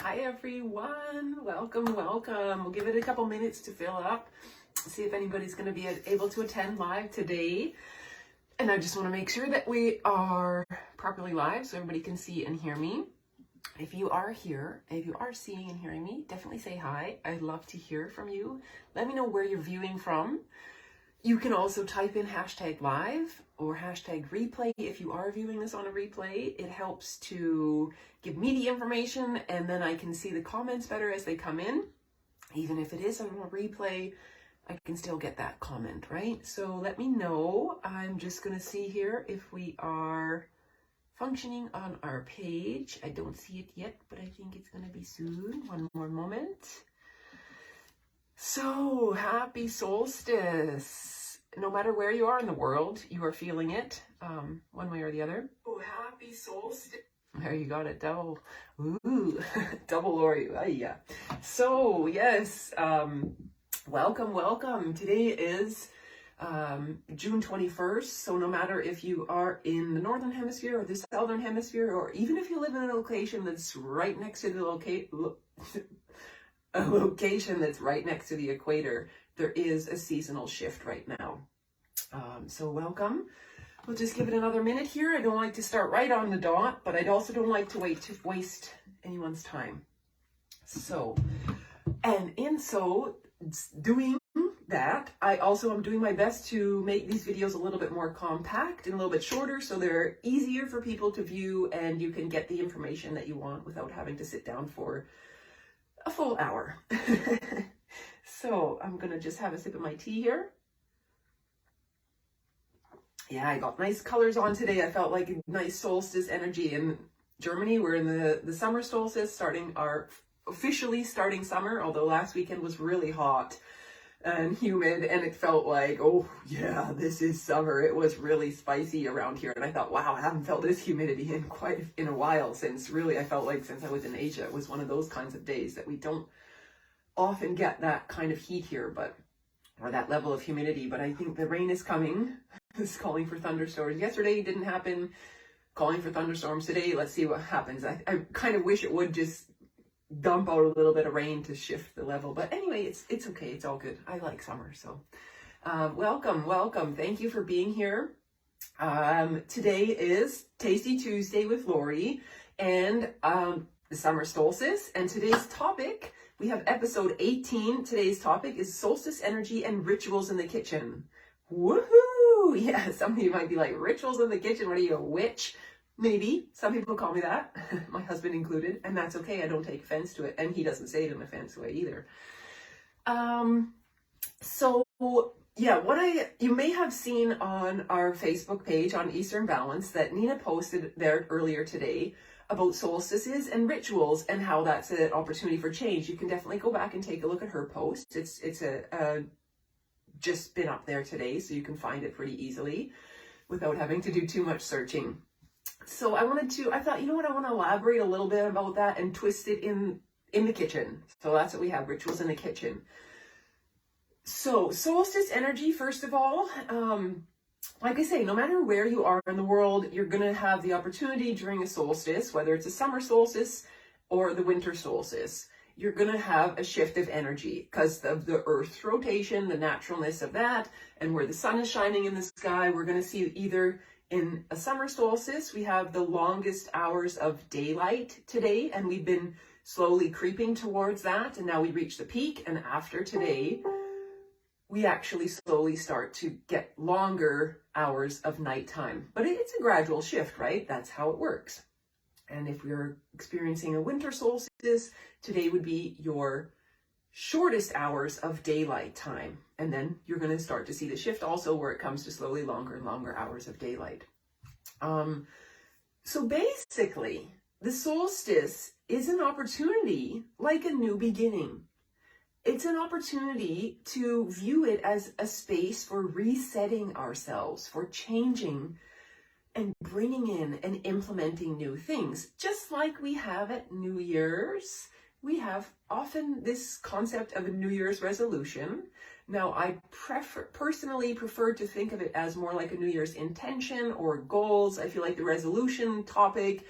Hi everyone, welcome. We'll give it a couple minutes to fill up, see if anybody's going to be able to attend live today. And I just want to make sure that we are properly live so everybody can see and hear me. If you are here, if you are seeing and hearing me, definitely say hi. I'd love to hear from you. Let me know where you're viewing from. You can also type in #live or #replay if you are viewing this on a replay. It helps to give me the information and then I can see the comments better as they come in. Even if it is on a replay, I can still get that comment, right? So let me know. I'm just going to see here if we are functioning on our page. I don't see it yet, but I think it's going to be soon. One more moment. So, happy solstice. No matter where you are in the world, you are feeling it one way or the other. Oh, happy solstice. There you got it, double. Ooh, double Lori. Yeah. So, yes, welcome. Today is June 21st. So no matter if you are in the Northern Hemisphere or the Southern Hemisphere, or even if you live in a location that's right next to the a location that's right next to the equator, there is a seasonal shift right now. So welcome. We'll just give it another minute here. I don't like to start right on the dot, but I also don't like to waste anyone's time. So, and in so doing that, I also am doing my best to make these videos a little bit more compact and a little bit shorter so they're easier for people to view and you can get the information that you want without having to sit down for a full hour. So I'm gonna just have a sip of my tea here. Yeah, I got nice colors on today. I felt like a nice solstice energy. In Germany, we're in the summer solstice, officially starting summer, although last weekend was really hot and humid and it felt like, oh yeah, this is summer. It was really spicy around here and I thought, wow, I haven't felt this humidity in a while since I felt like since I was in Asia. It was one of those kinds of days that we don't often get that kind of heat here, or that level of humidity, but I think the rain is coming. It's calling for thunderstorms. Yesterday it didn't happen. Calling for thunderstorms today. Let's see what happens. I kind of wish it would just dump out a little bit of rain to shift the level. But anyway, it's okay. It's all good. I like summer. So welcome. Thank you for being here. Today is Tasty Tuesday with Lori and the summer solstice. And today's topic, we have episode 18. Today's topic is solstice energy and rituals in the kitchen. Woohoo! Yeah, some of you might be like, rituals in the kitchen? What are you, a witch? Maybe. Some people call me that, my husband included, and that's okay. I don't take offense to it, and he doesn't say it in an offensive way either. So yeah, you may have seen on our Facebook page on Eastern Balance that Nina posted there earlier today about solstices and rituals and how that's an opportunity for change. You can definitely go back and take a look at her post. It's just been up there today, so you can find it pretty easily without having to do too much searching. So I thought, you know what, I want to elaborate a little bit about that and twist it in the kitchen. So that's what we have, rituals in the kitchen. So solstice energy, first of all, like I say, no matter where you are in the world, you're going to have the opportunity during a solstice, whether it's a summer solstice or the winter solstice, you're going to have a shift of energy because of the Earth's rotation, the naturalness of that, and where the sun is shining in the sky. We're going to see either in a summer solstice, we have the longest hours of daylight today, and we've been slowly creeping towards that, and now we reach the peak, and after today, we actually slowly start to get longer hours of nighttime. But it's a gradual shift, right? That's how it works. And if we're experiencing a winter solstice, today would be your shortest hours of daylight time. And then you're going to start to see the shift also where it comes to slowly longer and longer hours of daylight. So basically, the solstice is an opportunity like a new beginning. It's an opportunity to view it as a space for resetting ourselves, for changing and bringing in and implementing new things. Just like we have at New Year's, we have often this concept of a New Year's resolution. Now, I personally prefer to think of it as more like a New Year's intention or goals. I feel like the resolution topic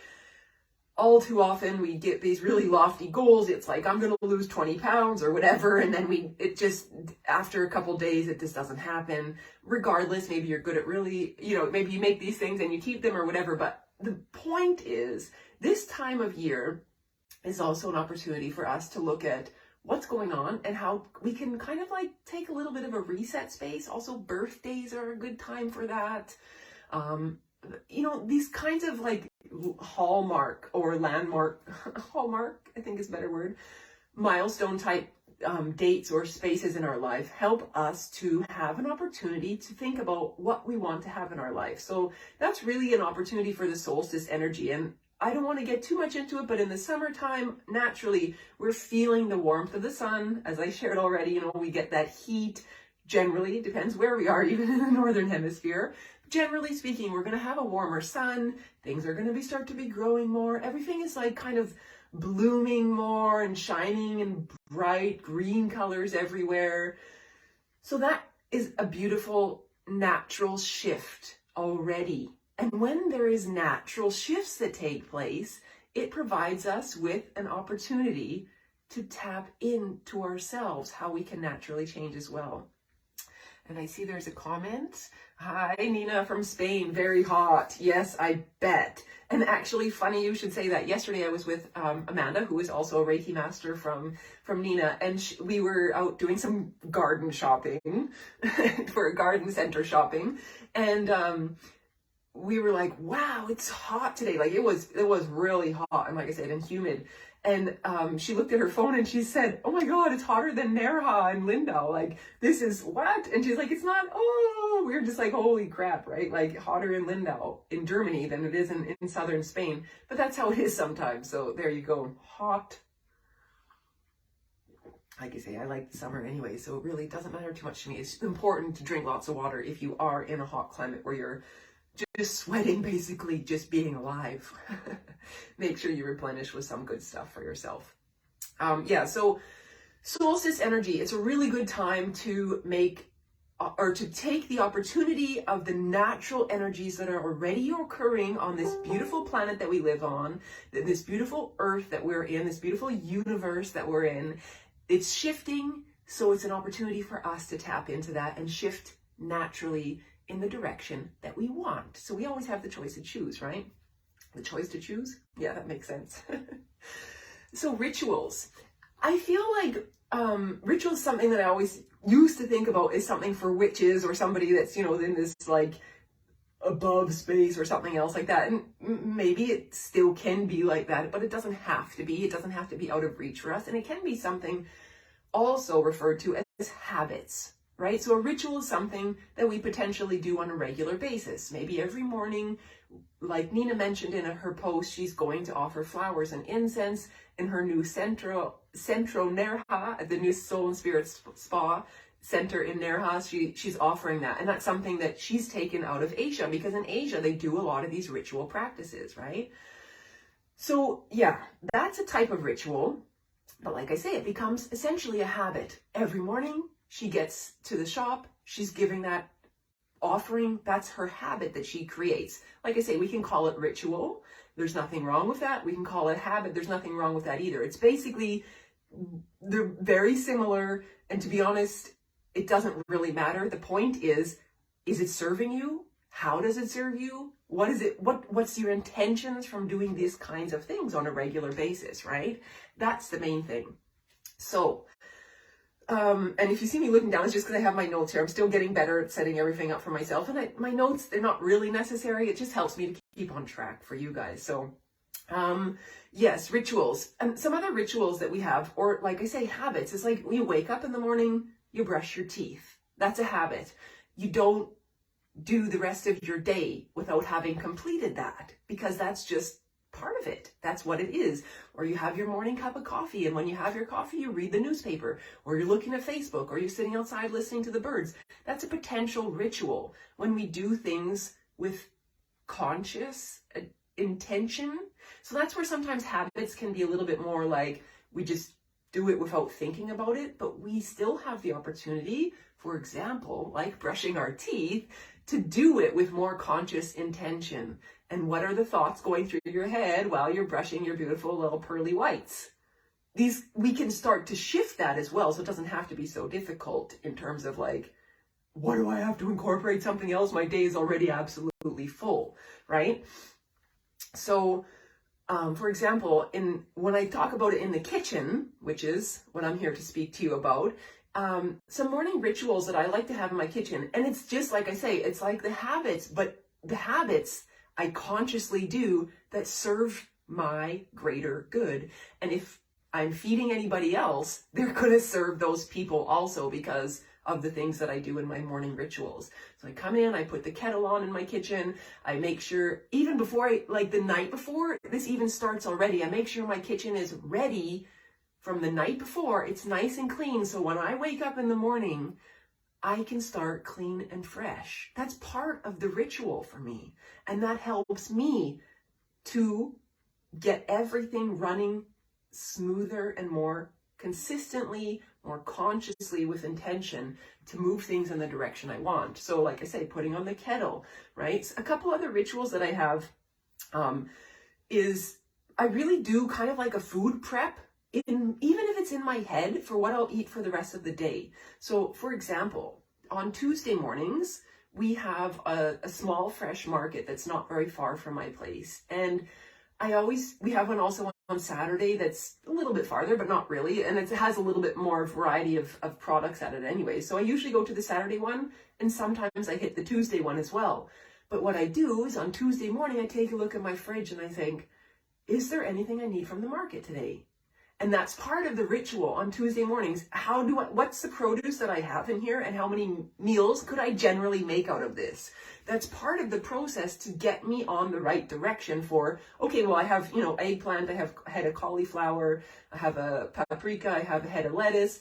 all too often we get these really lofty goals. It's like, I'm going to lose 20 pounds or whatever. And then it just, after a couple days, it just doesn't happen. Regardless, maybe you're good at really, maybe you make these things and you keep them or whatever. But the point is, this time of year is also an opportunity for us to look at what's going on and how we can kind of like take a little bit of a reset space. Also, birthdays are a good time for that. These kinds of like hallmark or landmark, hallmark, I think is a better word, milestone type dates or spaces in our life help us to have an opportunity to think about what we want to have in our life. So that's really an opportunity for the solstice energy. And I don't want to get too much into it, but in the summertime, naturally, we're feeling the warmth of the sun. As I shared already, we get that heat. Generally, it depends where we are, even in the northern hemisphere. Generally speaking, we're going to have a warmer sun. Things are going to start to be growing more. Everything is like kind of blooming more and shining in bright green colors everywhere. So that is a beautiful natural shift already. And when there is natural shifts that take place, it provides us with an opportunity to tap into ourselves, how we can naturally change as well. And I see there's a comment. Hi, Nina from Spain. Very hot. Yes, I bet. And actually, funny you should say that. Yesterday I was with Amanda, who is also a Reiki master from Nina, and we were out doing some garden shopping for garden center shopping, and we were like, wow, it's hot today. Like it was really hot, and like I said, and humid. And she looked at her phone and she said, oh my God, it's hotter than Nerja and Lindau. Like, this is what? And she's like, it's not, we were just like, holy crap, right? Like hotter in Lindau in Germany than it is in southern Spain. But that's how it is sometimes. So there you go. Hot. Like I say, I like the summer anyway, so it really doesn't matter too much to me. It's important to drink lots of water if you are in a hot climate where you're just sweating, basically just being alive. Make sure you replenish with some good stuff for yourself. So solstice energy, it's a really good time to make or to take the opportunity of the natural energies that are already occurring on this beautiful planet that we live on, this beautiful earth that we're in, this beautiful universe that we're in. It's shifting, so it's an opportunity for us to tap into that and shift naturally in the direction that we want. So we always have the choice to choose, right? The choice to choose? Yeah, that makes sense. So rituals. I feel like rituals is something that I always used to think about as something for witches or somebody that's, in this like above space or something else like that. And maybe it still can be like that, but it doesn't have to be. It doesn't have to be out of reach for us. And it can be something also referred to as habits. Right? So a ritual is something that we potentially do on a regular basis. Maybe every morning, like Nina mentioned in her post, she's going to offer flowers and incense in her new Centro Nerja, at the new Soul and Spirit Spa Center in Nerja. She's offering that. And that's something that she's taken out of Asia, because in Asia, they do a lot of these ritual practices, right? So yeah, that's a type of ritual. But like I say, it becomes essentially a habit. Every morning, she gets to the shop, she's giving that offering. That's her habit that she creates. Like I say, we can call it ritual. There's nothing wrong with that. We can call it habit. There's nothing wrong with that either. It's basically, they're very similar. And to be honest, it doesn't really matter. The point is it serving you? How does it serve you? What is it? What's your intentions from doing these kinds of things on a regular basis, right? That's the main thing. So, and if you see me looking down, it's just because I have my notes here. I'm still getting better at setting everything up for myself. And my notes, they're not really necessary. It just helps me to keep on track for you guys. So, yes, rituals. And some other rituals that we have, or like I say, habits. It's like when you wake up in the morning, you brush your teeth. That's a habit. You don't do the rest of your day without having completed that, because that's just part of it. That's what it is. Or you have your morning cup of coffee, and when you have your coffee, you read the newspaper, or you're looking at Facebook, or you're sitting outside listening to the birds. That's a potential ritual when we do things with conscious intention. So that's where sometimes habits can be a little bit more like we just do it without thinking about it, but we still have the opportunity, for example, like brushing our teeth, to do it with more conscious intention. And what are the thoughts going through your head while you're brushing your beautiful little pearly whites? We can start to shift that as well, so it doesn't have to be so difficult in terms of like, what do I have to incorporate something else? My day is already absolutely full, right? So, for example, when I talk about it in the kitchen, which is what I'm here to speak to you about, some morning rituals that I like to have in my kitchen, and it's just like I say, it's like the habits, but the habits I consciously do that serve my greater good. And if I'm feeding anybody else, they're going to serve those people also because of the things that I do in my morning rituals. So I come in, I put the kettle on in my kitchen. I make sure, even before like the night before, this even starts already. I make sure my kitchen is ready from the night before. It's nice and clean. So when I wake up in the morning, I can start clean and fresh. That's part of the ritual for me. And that helps me to get everything running smoother and more consistently, more consciously with intention to move things in the direction I want. So like I say, putting on the kettle, right? A couple other rituals that I have is I really do kind of like a food prep, even if it's in my head for what I'll eat for the rest of the day. So for example, on Tuesday mornings, we have a small fresh market that's not very far from my place. And we have one also on Saturday that's a little bit farther, but not really. And it has a little bit more variety of products at it anyway. So I usually go to the Saturday one, and sometimes I hit the Tuesday one as well. But what I do is on Tuesday morning, I take a look at my fridge and I think, is there anything I need from the market today? And that's part of the ritual on Tuesday mornings. What's the produce that I have in here, and how many meals could I generally make out of this? That's part of the process to get me on the right direction for, okay, well, I have, eggplant, I have a head of cauliflower, I have a paprika, I have a head of lettuce,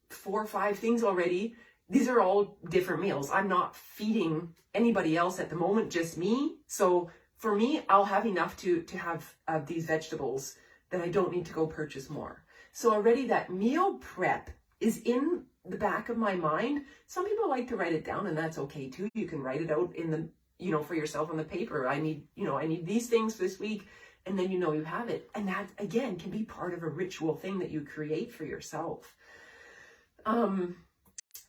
4 or 5 things already. These are all different meals. I'm not feeding anybody else at the moment, just me. So for me, I'll have enough to have these vegetables that I don't need to go purchase more. So already that meal prep is in the back of my mind. Some people like to write it down, and that's okay too. You can write it out in the, for yourself on the paper. I need these things this week, and then you have it. And that again can be part of a ritual thing that you create for yourself.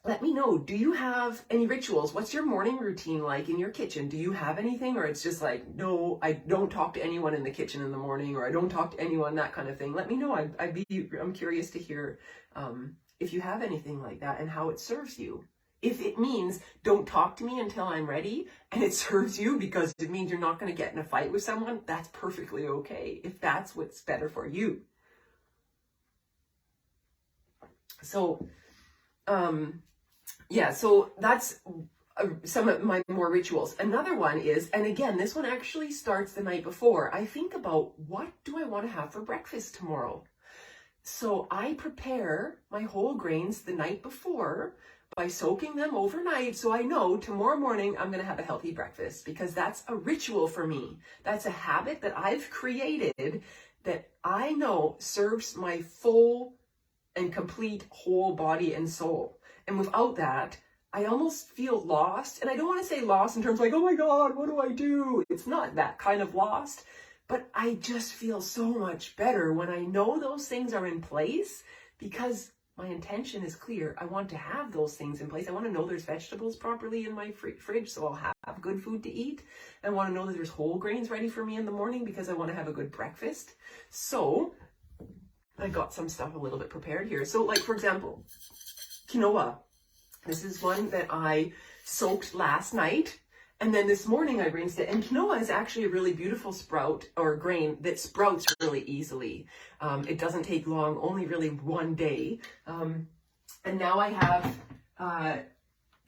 Let me know, do you have any rituals? What's your morning routine like in your kitchen? Do you have anything, or it's just like, no, I don't talk to anyone in the kitchen in the morning, or I don't talk to anyone, that kind of thing? Let me know. I'm curious to hear if you have anything like that and how it serves you. If it means don't talk to me until I'm ready, and it serves you because it means you're not going to get in a fight with someone, that's perfectly okay if that's what's better for you. So, so that's some of my more rituals. Another one is, and again, this one actually starts the night before. I think about, what do I want to have for breakfast tomorrow? So I prepare my whole grains the night before by soaking them overnight, so I know tomorrow morning I'm going to have a healthy breakfast, because that's a ritual for me. That's a habit that I've created that I know serves my full and complete whole body and soul. And without that, I almost feel lost. And I don't want to say lost in terms like, oh my God, what do I do? It's not that kind of lost, but I just feel so much better when I know those things are in place, because my intention is clear. I want to have those things in place. I want to know there's vegetables properly in my fridge, so I'll have good food to eat. I want to know that there's whole grains ready for me in the morning because I want to have a good breakfast. So I got some stuff a little bit prepared here. So like, for example, quinoa. This is one that I soaked last night, and then this morning I rinsed it. And quinoa is actually a really beautiful sprout or grain that sprouts really easily. It doesn't take long, only really one day. And now I have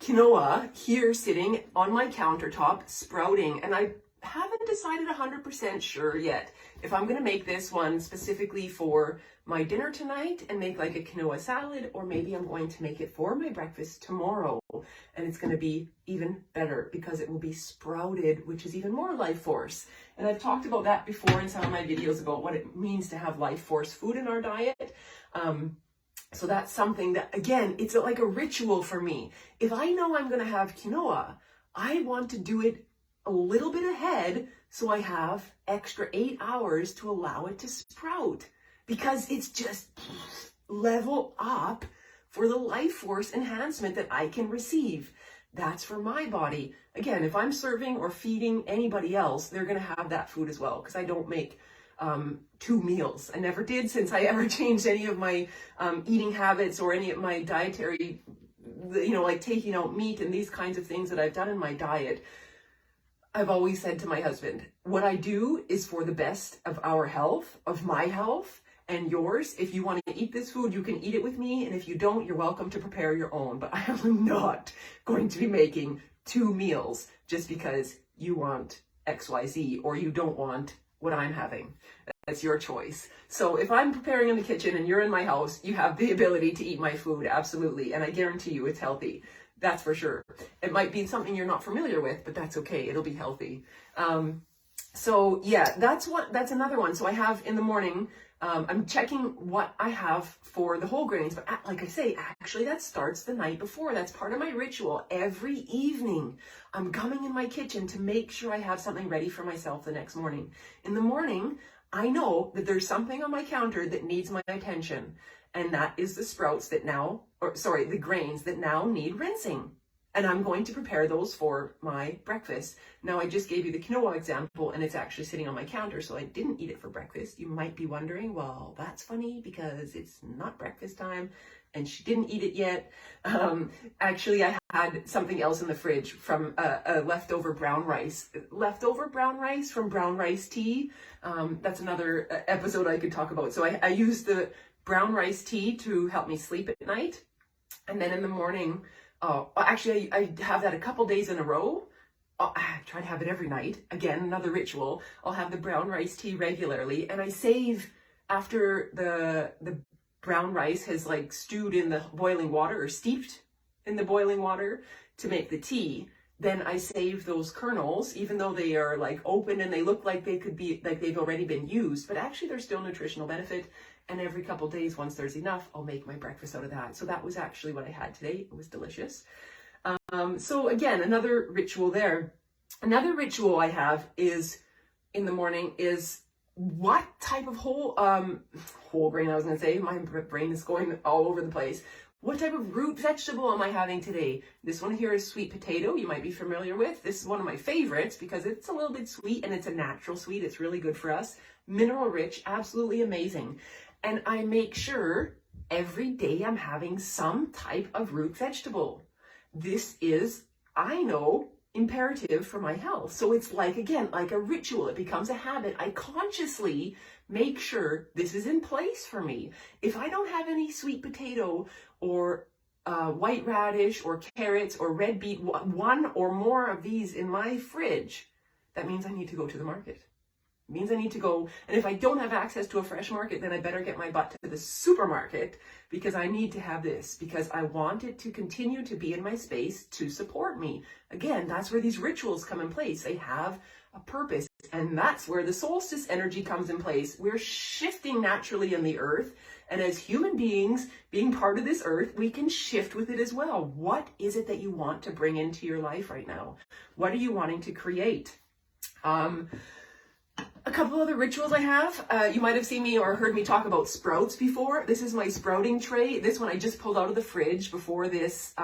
quinoa here sitting on my countertop sprouting, and I haven't decided 100% sure yet if I'm going to make this one specifically for my dinner tonight and make like a quinoa salad, or maybe I'm going to make it for my breakfast tomorrow, and it's going to be even better because it will be sprouted, which is even more life force. And I've talked about that before in some of my videos about what it means to have life force food in our diet. So that's something that, again, it's like a ritual for me. If I know I'm going to have quinoa, I want to do it a little bit ahead so I have extra 8 hours to allow it to sprout, because it's just level up for the life force enhancement that I can receive. That's for my body. Again, if I'm serving or feeding anybody else, they're going to have that food as well, because I don't make 2 meals. I never did since I ever changed any of my eating habits or any of my dietary, like taking out meat and these kinds of things that I've done in my diet. I've always said to my husband, what I do is for the best of our health, of my health and yours. If you want to eat this food, you can eat it with me. And if you don't, you're welcome to prepare your own. But I am not going to be making 2 meals just because you want XYZ or you don't want what I'm having. That's your choice. So if I'm preparing in the kitchen and you're in my house, you have the ability to eat my food, absolutely. And I guarantee you it's healthy. That's for sure. It might be something you're not familiar with, but that's okay. It'll be healthy. So yeah, that's another one. So I have in the morning, I'm checking what I have for the whole grains, but like I say, actually that starts the night before. That's part of my ritual. Every evening, I'm coming in my kitchen to make sure I have something ready for myself the next morning. In the morning, I know that there's something on my counter that needs my attention. And that is the sprouts that the grains that now need rinsing. And I'm going to prepare those for my breakfast. Now, I just gave you the quinoa example, and it's actually sitting on my counter, so I didn't eat it for breakfast. You might be wondering, well, that's funny because it's not breakfast time, and she didn't eat it yet. Actually, I had something else in the fridge from a leftover brown rice from brown rice tea. That's another episode I could talk about. So I used the brown rice tea to help me sleep at night. And then in the morning, actually I have that a couple days in a row. I try to have it every night. Again, another ritual. I'll have the brown rice tea regularly, and I save after the brown rice has like stewed in the boiling water or steeped in the boiling water to make the tea. Then I save those kernels, even though they are like open and they look like they could be like they've already been used, but actually there's still nutritional benefit. And every couple days, once there's enough, I'll make my breakfast out of that. So that was actually what I had today. It was delicious. So again, another ritual there. Another ritual I have is in the morning is what type of whole grain, I was going to say, my brain is going all over the place. What type of root vegetable am I having today? This one here is sweet potato, you might be familiar with. This is one of my favorites because it's a little bit sweet and it's a natural sweet. It's really good for us. Mineral rich, absolutely amazing. And I make sure every day I'm having some type of root vegetable. This is, I know, imperative for my health. So it's like, again, like a ritual. It becomes a habit. I consciously make sure this is in place for me. If I don't have any sweet potato or white radish or carrots or red beet, one or more of these in my fridge, that means I need to go to the market. It means I need to go, and if I don't have access to a fresh market, then I better get my butt to the supermarket because I need to have this, because I want it to continue to be in my space to support me. Again, that's where these rituals come in place. They have a purpose, and that's where the solstice energy comes in place. We're shifting naturally in the earth, and as human beings, being part of this earth, we can shift with it as well. What is it that you want to bring into your life right now? What are you wanting to create? A couple other rituals I have. You might have seen me or heard me talk about sprouts before. This is my sprouting tray. This one I just pulled out of the fridge before this,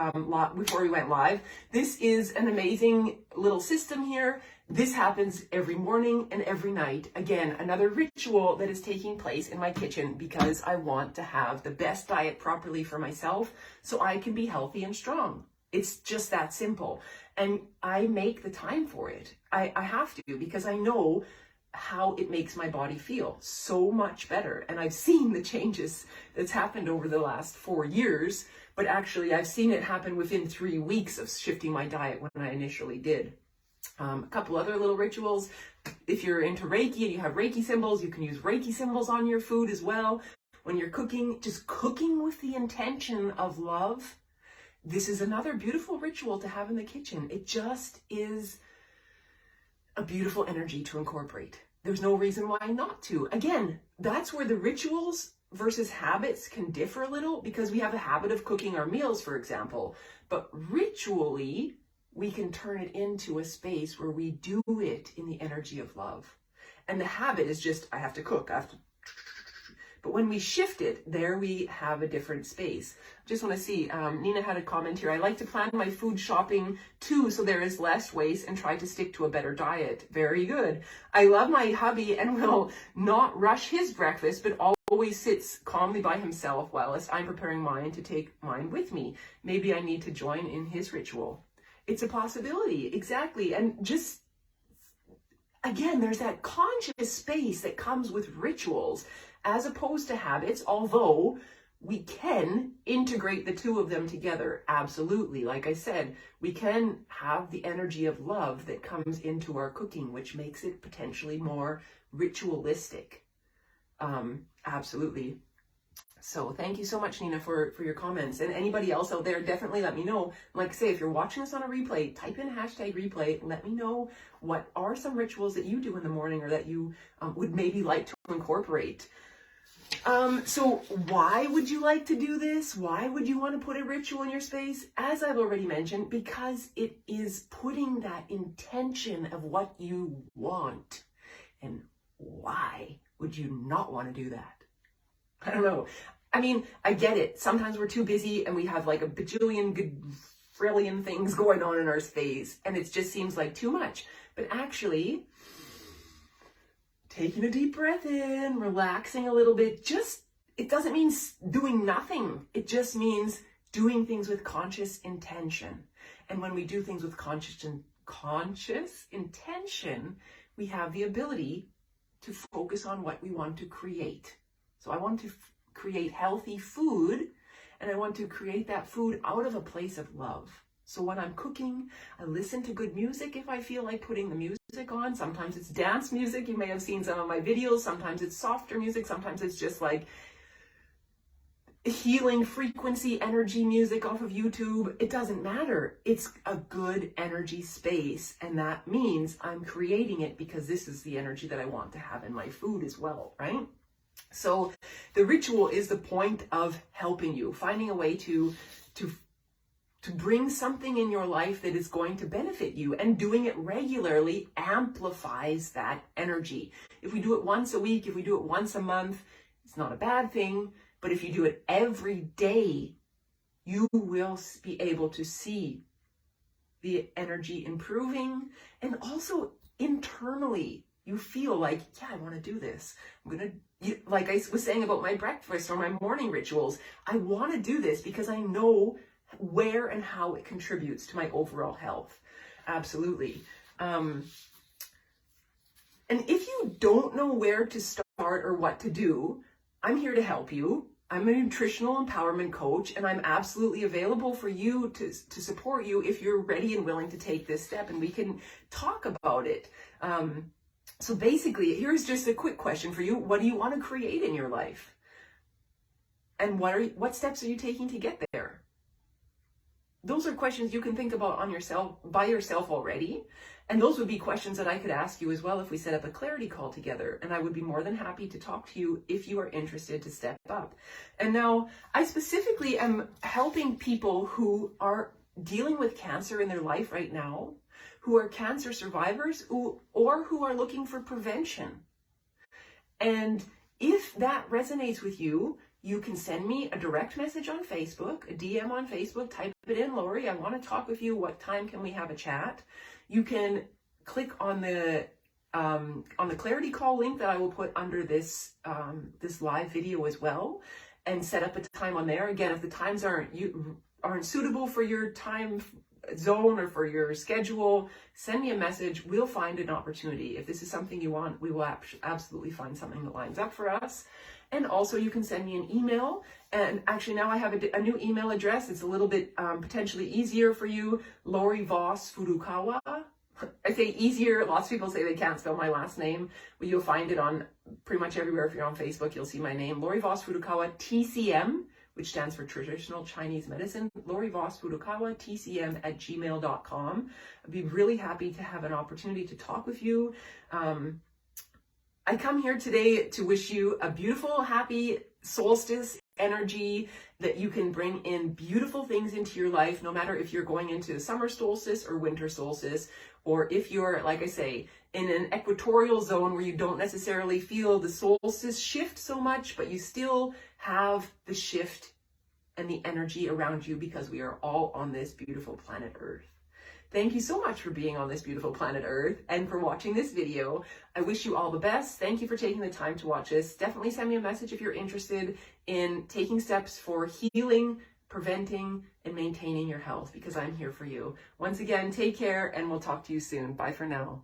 before we went live. This is an amazing little system here. This happens every morning and every night. Again, another ritual that is taking place in my kitchen because I want to have the best diet properly for myself so I can be healthy and strong. It's just that simple. And I make the time for it. I have to, because I know how it makes my body feel so much better. And I've seen the changes that's happened over the last 4 years, but actually I've seen it happen within 3 weeks of shifting my diet when I initially did. A couple other little rituals. If you're into Reiki and you have Reiki symbols, you can use Reiki symbols on your food as well. When you're cooking, just cooking with the intention of love. This is another beautiful ritual to have in the kitchen. It just is a beautiful energy to incorporate. There's no reason why not to. Again, that's where the rituals versus habits can differ a little, because we have a habit of cooking our meals, for example. But ritually, we can turn it into a space where we do it in the energy of love. And the habit is just, I have to cook, but when we shift it, there we have a different space. Just want to see, Nina had a comment here. I like to plan my food shopping too, so there is less waste, and try to stick to a better diet. Very good. I love my hubby and will not rush his breakfast, but always sits calmly by himself whilst I'm preparing mine to take mine with me. Maybe I need to join in his ritual. It's a possibility, exactly. And just, again, there's that conscious space that comes with rituals as opposed to habits, although we can integrate the two of them together. Absolutely. Like I said, we can have the energy of love that comes into our cooking, which makes it potentially more ritualistic. Absolutely. So thank you so much, Nina, for your comments. And anybody else out there, definitely let me know. Like I say, if you're watching this on a replay, type in #replay. Let me know what are some rituals that you do in the morning, or that you would maybe like to incorporate. So why would you like to do this? Why would you want to put a ritual in your space? As I've already mentioned, because it is putting that intention of what you want. And why would you not want to do that? I don't know. I mean, I get it. Sometimes we're too busy and we have like a bajillion, trillion things going on in our space, and it just seems like too much. But actually, taking a deep breath in, relaxing a little bit, it doesn't mean doing nothing. It just means doing things with conscious intention. And when we do things with conscious intention, we have the ability to focus on what we want to create. So I want to create healthy food, and I want to create that food out of a place of love. So when I'm cooking, I listen to good music if I feel like putting the music on. Sometimes it's dance music. You may have seen some of my videos. Sometimes it's softer music. Sometimes it's just like healing frequency energy music off of YouTube. It doesn't matter. It's a good energy space, and that means I'm creating it because this is the energy that I want to have in my food as well, right? So the ritual is the point of helping you, finding a way to bring something in your life that is going to benefit you, and doing it regularly amplifies that energy. If we do it once a week, if we do it once a month, it's not a bad thing. But if you do it every day, you will be able to see the energy improving, and also internally you feel like, yeah, I want to do this. Like I was saying about my breakfast or my morning rituals, I want to do this because I know where and how it contributes to my overall health. Absolutely. And if you don't know where to start or what to do, I'm here to help you. I'm a nutritional empowerment coach, and I'm absolutely available for you to support you if you're ready and willing to take this step, and we can talk about it. So basically, here's just a quick question for you. What do you want to create in your life? And what steps are you taking to get there? Those are questions you can think about by yourself already. And those would be questions that I could ask you as well if we set up a clarity call together. And I would be more than happy to talk to you if you are interested to step up. And now I specifically am helping people who are dealing with cancer in their life right now, who are cancer survivors, or who are looking for prevention. And if that resonates with you, you can send me a direct message on Facebook, a DM on Facebook, type it in, Lori, I want to talk with you. What time can we have a chat? You can click on the clarity call link that I will put under this live video as well, and set up a time on there. Again, if the times aren't suitable for your time zone or for your schedule, send me a message. We'll find an opportunity. If this is something you want, we will absolutely find something that lines up for us. And also you can send me an email. And actually now I have a new email address. It's a little bit potentially easier for you. Lori Voss Furukawa. I say easier. Lots of people say they can't spell my last name. Well, you'll find it on pretty much everywhere. If you're on Facebook, you'll see my name. Lori Voss Furukawa, TCM, which stands for Traditional Chinese Medicine. Lori Voss Furukawa, TCM@gmail.com. I'd be really happy to have an opportunity to talk with you. I come here today to wish you a beautiful, happy solstice energy, that you can bring in beautiful things into your life, no matter if you're going into summer solstice or winter solstice, or if you're, like I say, in an equatorial zone where you don't necessarily feel the solstice shift so much, but you still have the shift and the energy around you, because we are all on this beautiful planet Earth. Thank you so much for being on this beautiful planet Earth and for watching this video. I wish you all the best. Thank you for taking the time to watch this. Definitely send me a message if you're interested in taking steps for healing, preventing, and maintaining your health, because I'm here for you. Once again, take care, and we'll talk to you soon. Bye for now.